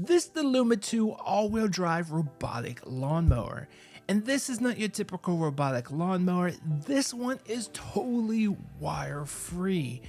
This is the LUMA 2 all-wheel drive robotic lawnmower. And this is not your typical robotic lawnmower. This one is totally wire-free.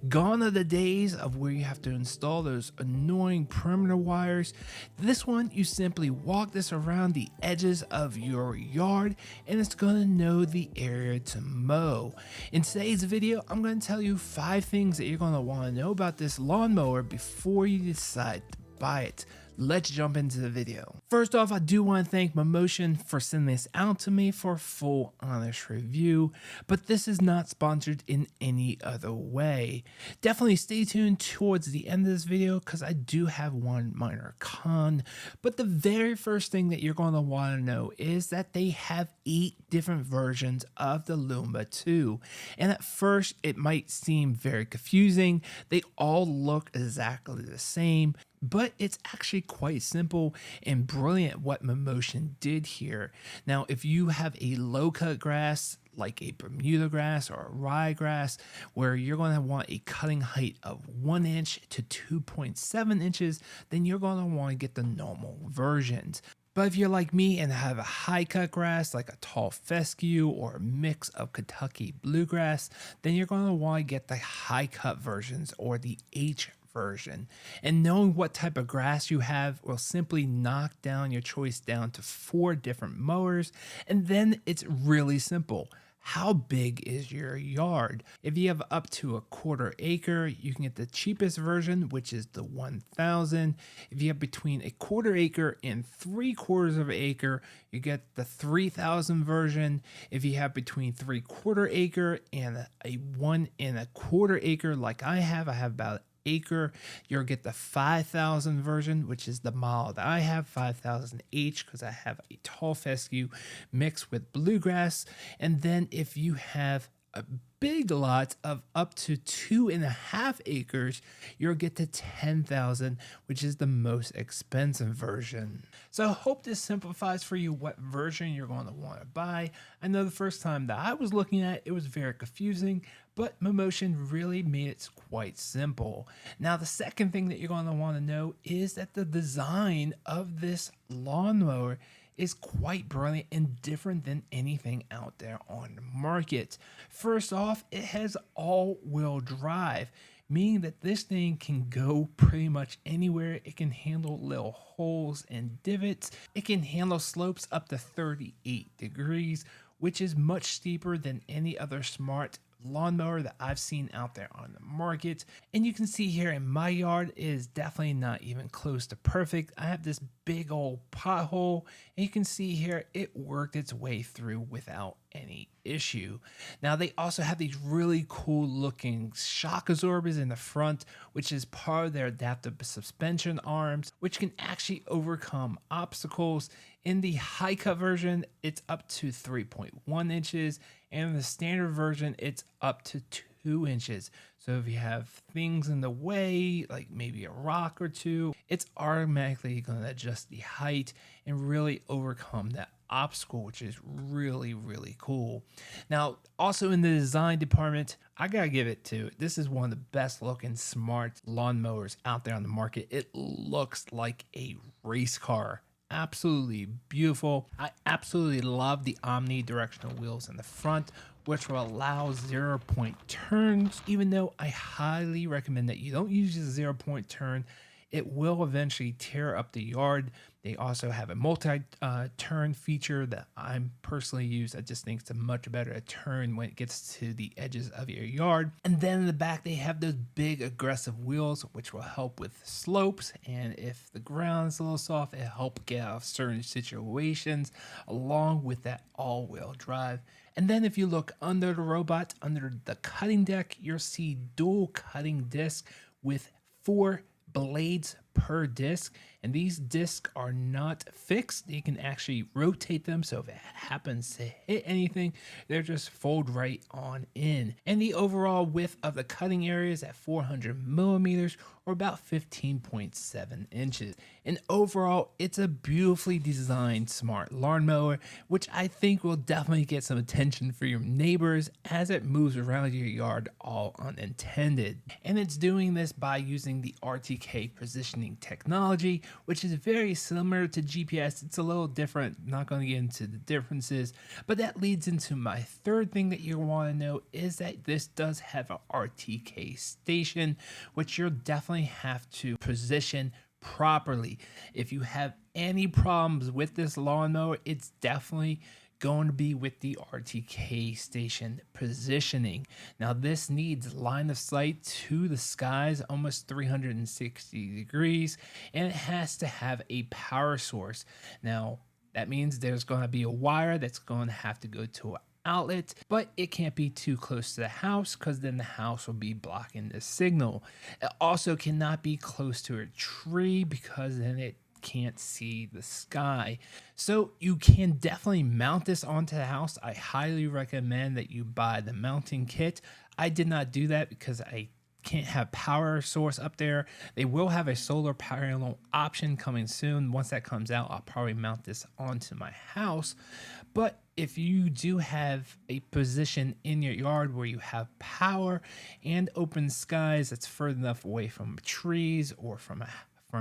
Gone are the days of where you have to install those annoying perimeter wires. This one, you simply walk this around the edges of your yard and it's going to know the area to mow. In today's video, I'm going to tell you 5 things that you're going to want to know about this lawnmower before you decide to buy it. Let's jump into the video. First off, I do want to thank Mammotion for sending this out to me for a full honest review, but this is not sponsored in any other way. Definitely stay tuned towards the end of this video because I do have one minor con, but the very first thing that you're going to want to know is that they have 8 different versions of the LUMA 2, and at first it might seem very confusing. They all look exactly the same, but it's actually quite simple and brilliant what Mammotion did here. Now, if you have a low cut grass, like a Bermuda grass or a ryegrass, where you're going to want a cutting height of 1 inch to 2.7 inches, then you're going to want to get the normal versions. But if you're like me and have a high cut grass like a tall fescue or a mix of Kentucky bluegrass, then you're going to want to get the high cut versions or the H version. And knowing what type of grass you have will simply knock down your choice down to 4 different mowers, and then it's really simple. How big is your yard? If you have up to a 1/4 acre, you can get the cheapest version, which is the 1000. If you have between a 1/4 acre and 3/4 acre, you get the 3000 version. If you have between 3/4 acre and a 1 1/4 acre, like I have about acre, you'll get the 5000 version, which is the model that I have, 5000H, because I have a tall fescue mixed with bluegrass. And then if you have a big lot of up to 2.5 acres, you'll get the 10,000, which is the most expensive version. So I hope this simplifies for you what version you're going to want to buy. I know the first time that I was looking at it, it was very confusing, but Mammotion really made it quite simple. Now, the second thing that you're going to want to know is that the design of this lawnmower is quite brilliant and different than anything out there on the market. First off, it has all-wheel drive, meaning that this thing can go pretty much anywhere. It can handle little holes and divots. It can handle slopes up to 38 degrees, which is much steeper than any other smart lawnmower that I've seen out there on the market. And you can see here in my yard, it is definitely not even close to perfect. I have this big old pothole, and you can see here it worked its way through without any issue. Now, they also have these really cool looking shock absorbers in the front, which is part of their adaptive suspension arms, which can actually overcome obstacles. In the high cut version, it's up to 3.1 inches, and in the standard version, it's up to 2 inches. So if you have things in the way, like maybe a rock or two, it's automatically going to adjust the height and really overcome that obstacle, which is really, really cool. Now, also in the design department, I gotta give it to it. This is one of the best looking smart lawnmowers out there on the market. It looks like a race car. Absolutely beautiful. I absolutely love the omnidirectional wheels in the front, which will allow 0-point turns. Even though I highly recommend that you don't use the 0-point turn, it will eventually tear up the yard. They also have a multi-turn feature that I'm personally use. I just think it's a much better turn when it gets to the edges of your yard. And then in the back, they have those big aggressive wheels, which will help with slopes. And if the ground is a little soft, it helps get out of certain situations, along with that all-wheel drive. And then if you look under the robot, under the cutting deck, you'll see dual cutting disc with 4 blades per disc, and these discs are not fixed. You can actually rotate them, so if it happens to hit anything, they're just fold right on in. And the overall width of the cutting area is at 400 millimeters, or about 15.7 inches. And overall, it's a beautifully designed smart lawnmower, which I think will definitely get some attention for your neighbors as it moves around your yard all unintended. And it's doing this by using the RTK positioning technology, which is very similar to GPS. It's a little different, not going to get into the differences, but that leads into my third thing that you want to know is that this does have an RTK station, which you'll definitely have to position properly. If you have any problems with this lawnmower, it's definitely going to be with the RTK station positioning. Now this needs line of sight to the skies, almost 360 degrees, and it has to have a power source. Now that means there's going to be a wire that's going to have to go to an outlet, but it can't be too close to the house because then the house will be blocking the signal. It also cannot be close to a tree because then it can't see the sky. So you can definitely mount this onto the house. I highly recommend that you buy the mounting kit. I did not do that because I can't have power source up there. They will have a solar panel option coming soon. Once that comes out, I'll probably mount this onto my house. But if you do have a position in your yard where you have power and open skies that's further enough away from trees or from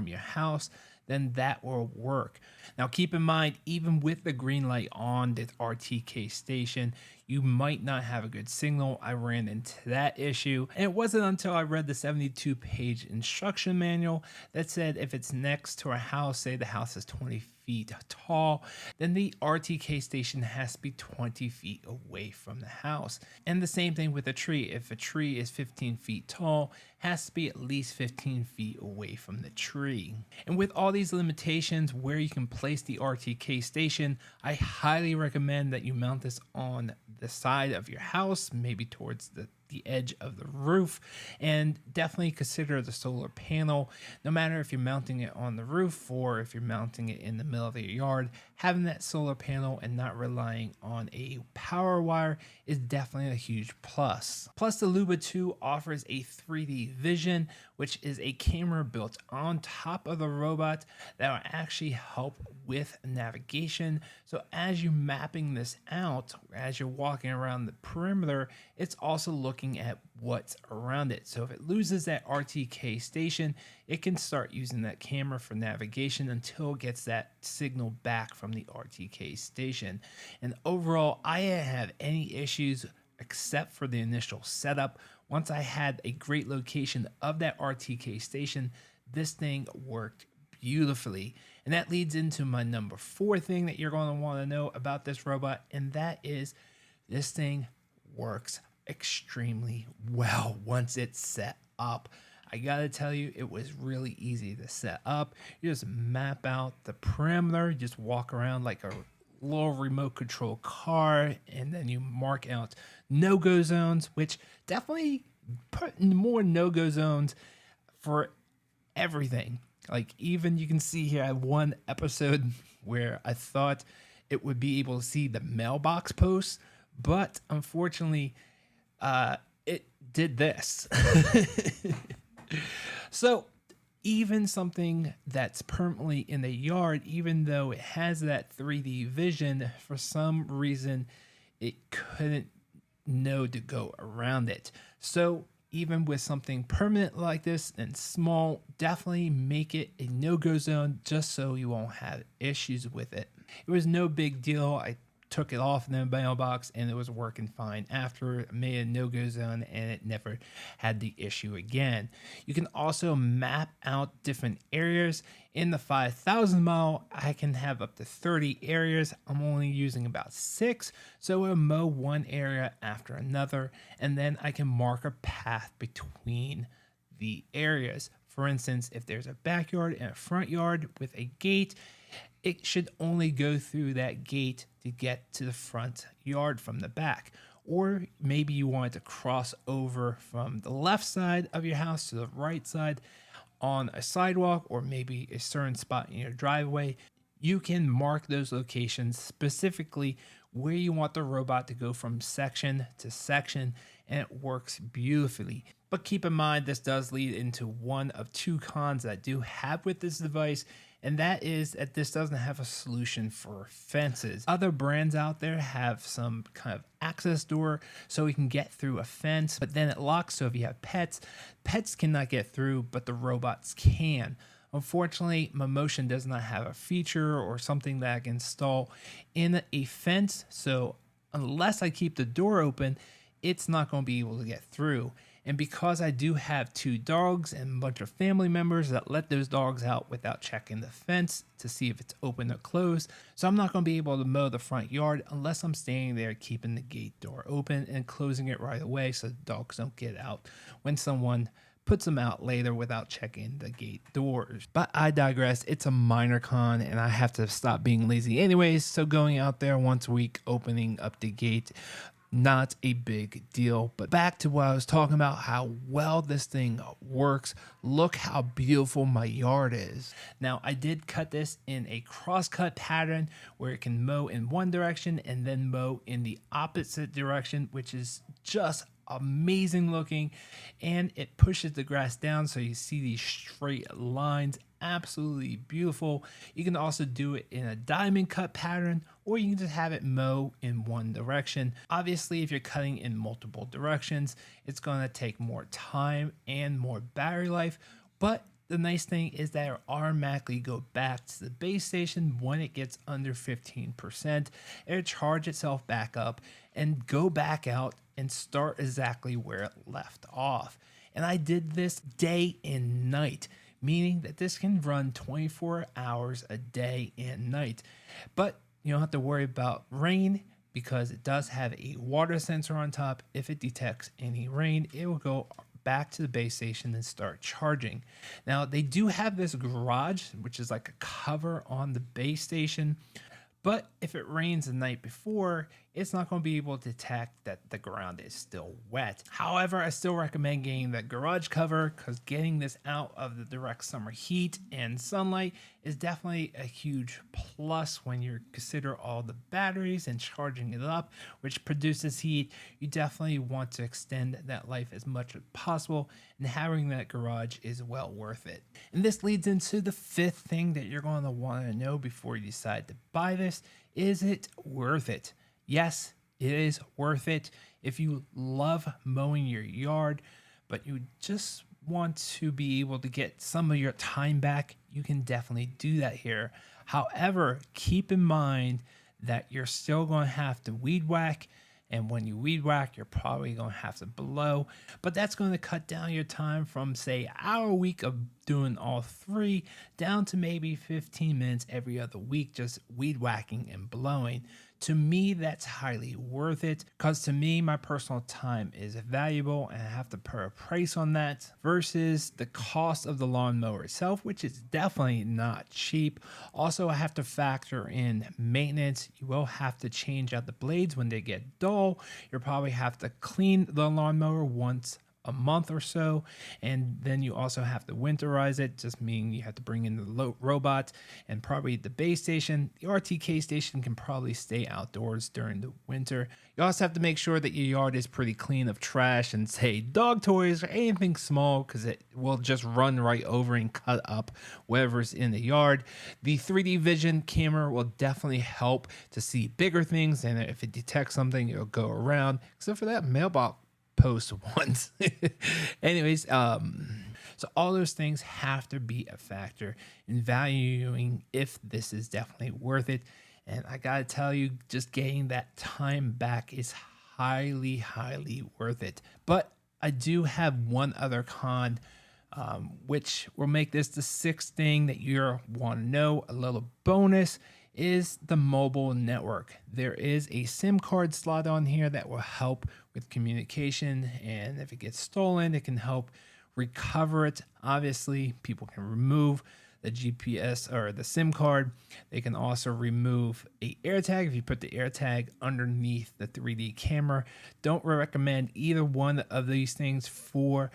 your house, then that will work. Now keep in mind, even with the green light on the RTK station, you might not have a good signal. I ran into that issue, and it wasn't until I read the 72-page instruction manual that said if it's next to a house, say the house is 20 feet tall, then the RTK station has to be 20 feet away from the house. And the same thing with a tree. If a tree is 15 feet tall, has to be at least 15 feet away from the tree. And with all these limitations where you can place the RTK station, I highly recommend that you mount this on the side of your house, maybe towards the edge of the roof, and definitely consider the solar panel. No matter if you're mounting it on the roof or if you're mounting it in the middle of your yard, having that solar panel and not relying on a power wire is definitely a huge plus. Plus, the LUBA 2 offers a 3D vision, which is a camera built on top of the robot that will actually help with navigation. So as you're mapping this out, as you're walking around the perimeter, it's also looking at what's around it. So if it loses that RTK station, it can start using that camera for navigation until it gets that signal back from the RTK station. And overall, I didn't have any issues except for the initial setup. Once I had a great location of that RTK station, this thing worked beautifully. And that leads into my number 4 thing that you're going to want to know about this robot, and that is this thing works extremely well once it's set up. I gotta tell you, it was really easy to set up. You just map out the perimeter, you just walk around like a little remote control car, and then you mark out no-go zones, which definitely put more no-go zones for everything. Like, even you can see here, I have one episode where I thought it would be able to see the mailbox posts, but unfortunately, it did this. So even something that's permanently in the yard, even though it has that 3D vision, for some reason, it couldn't know to go around it. So even with something permanent like this and small, definitely make it a no-go zone just so you won't have issues with it. It was no big deal. I took it off in the mailbox and it was working fine after. I made a no-go zone and it never had the issue again. You can also map out different areas. In the 5,000 mile, I can have up to 30 areas. I'm only using about 6, so I'll mow one area after another, and then I can mark a path between the areas. For instance, if there's a backyard and a front yard with a gate, it should only go through that gate to get to the front yard from the back. Or maybe you want to cross over from the left side of your house to the right side on a sidewalk, or maybe a certain spot in your driveway. You can mark those locations specifically where you want the robot to go from section to section, and it works beautifully. But keep in mind, this does lead into one of two cons that I do have with this device, and that is that this doesn't have a solution for fences. Other brands out there have some kind of access door so we can get through a fence, but then it locks. So if you have pets, pets cannot get through, but the robots can. Unfortunately, Mammotion does not have a feature or something that I can install in a fence. So unless I keep the door open, it's not going to be able to get through. And because I do have 2 dogs and a bunch of family members that let those dogs out without checking the fence to see if it's open or closed, so I'm not going to be able to mow the front yard unless I'm standing there keeping the gate door open and closing it right away so the dogs don't get out when someone puts them out later without checking the gate doors. But I digress. It's a minor con and I have to stop being lazy anyways. So going out there once a week, opening up the gate, not a big deal. But back to what I was talking about, how well this thing works. Look how beautiful my yard is. Now, I did cut this in a cross-cut pattern where it can mow in one direction and then mow in the opposite direction, which is just amazing looking, and it pushes the grass down so you see these straight lines. Absolutely beautiful. You can also do it in a diamond cut pattern, or you can just have it mow in one direction. Obviously, if you're cutting in multiple directions, it's going to take more time and more battery life, but the nice thing is that it'll automatically go back to the base station when it gets under 15%. It'll charge itself back up and go back out and start exactly where it left off. And I did this day and night, meaning that this can run 24 hours a day and night. But you don't have to worry about rain because it does have a water sensor on top. If it detects any rain, it will go back to the base station and start charging. Now, they do have this garage, which is like a cover on the base station. But if it rains the night before, it's not going to be able to detect that the ground is still wet. However, I still recommend getting the garage cover because getting this out of the direct summer heat and sunlight is definitely a huge plus when you consider all the batteries and charging it up, which produces heat. You definitely want to extend that life as much as possible, and having that garage is well worth it. And this leads into the 5th thing that you're going to want to know before you decide to buy this. Is it worth it? Yes, it is worth it. If you love mowing your yard, but you just want to be able to get some of your time back, you can definitely do that here. However, keep in mind that you're still going to have to weed whack. And when you weed whack, you're probably going to have to blow, but that's going to cut down your time from, say, hour a week of doing all 3 down to maybe 15 minutes every other week, just weed whacking and blowing. To me, that's highly worth it because to me, my personal time is valuable and I have to put a price on that versus the cost of the lawnmower itself, which is definitely not cheap. Also, I have to factor in maintenance. You will have to change out the blades when they get dull. You'll probably have to clean the lawnmower once a month or so, and then you also have to winterize it, just meaning you have to bring in the robot and probably the base station. The RTK station can probably stay outdoors during the winter. You also have to make sure that your yard is pretty clean of trash and, say, dog toys or anything small, because it will just run right over and cut up whatever's in the yard. The 3D vision camera will definitely help to see bigger things, and if it detects something, it'll go around, except for that mailbox post once. Anyways, so all those things have to be a factor in valuing if this is definitely worth it. And I gotta tell you, just getting that time back is highly, highly worth it. But I do have one other con, which will make this the 6th thing that you want to know. A little bonus is the mobile network. There is a SIM card slot on here that will help with communication, and if it gets stolen, it can help recover it. Obviously, people can remove the GPS or the SIM card. They can also remove a AirTag if you put the AirTag underneath the 3D camera. Don't recommend either one of these things for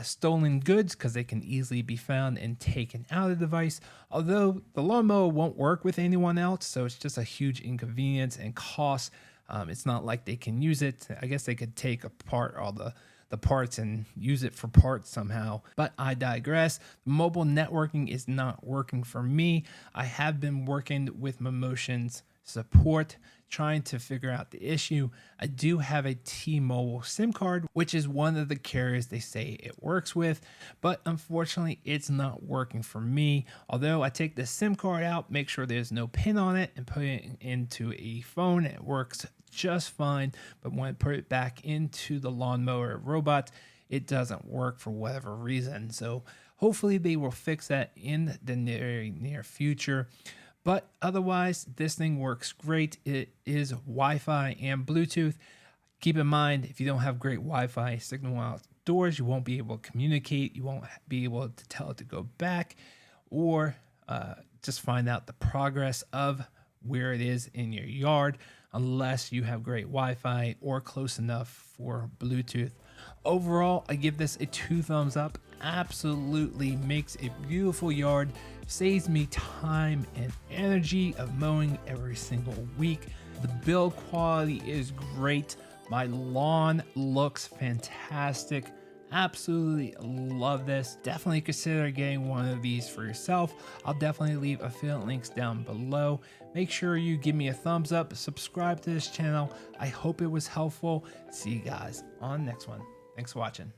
stolen goods because they can easily be found and taken out of the device. Although the lawnmower won't work with anyone else, so it's just a huge inconvenience and cost It's not like they can use it. I guess they could take apart all the parts and use it for parts somehow, but I digress. Mobile networking is not working for me. I have been working with Mammotion's support, trying to figure out the issue. I do have a T-Mobile SIM card, which is one of the carriers they say it works with, but unfortunately it's not working for me. Although I take the SIM card out, make sure there's no pin on it, and put it into a phone, it works just fine. But when I put it back into the lawnmower robot, it doesn't work for whatever reason. So hopefully they will fix that in the near future. But otherwise, this thing works great. It is Wi-Fi and Bluetooth. Keep in mind, if you don't have great Wi-Fi signal outdoors, you won't be able to communicate. You won't be able to tell it to go back, or just find out the progress of where it is in your yard, unless you have great Wi-Fi or close enough for Bluetooth. Overall, I give this a 2 thumbs up. Absolutely makes a beautiful yard, saves me time and energy of mowing every single week. The build quality is great. My lawn looks fantastic. Absolutely love this. Definitely consider getting one of these for yourself. I'll definitely leave affiliate links down below. Make sure you give me a thumbs up, subscribe to this channel. I hope it was helpful. See you guys on the next one. Thanks for watching.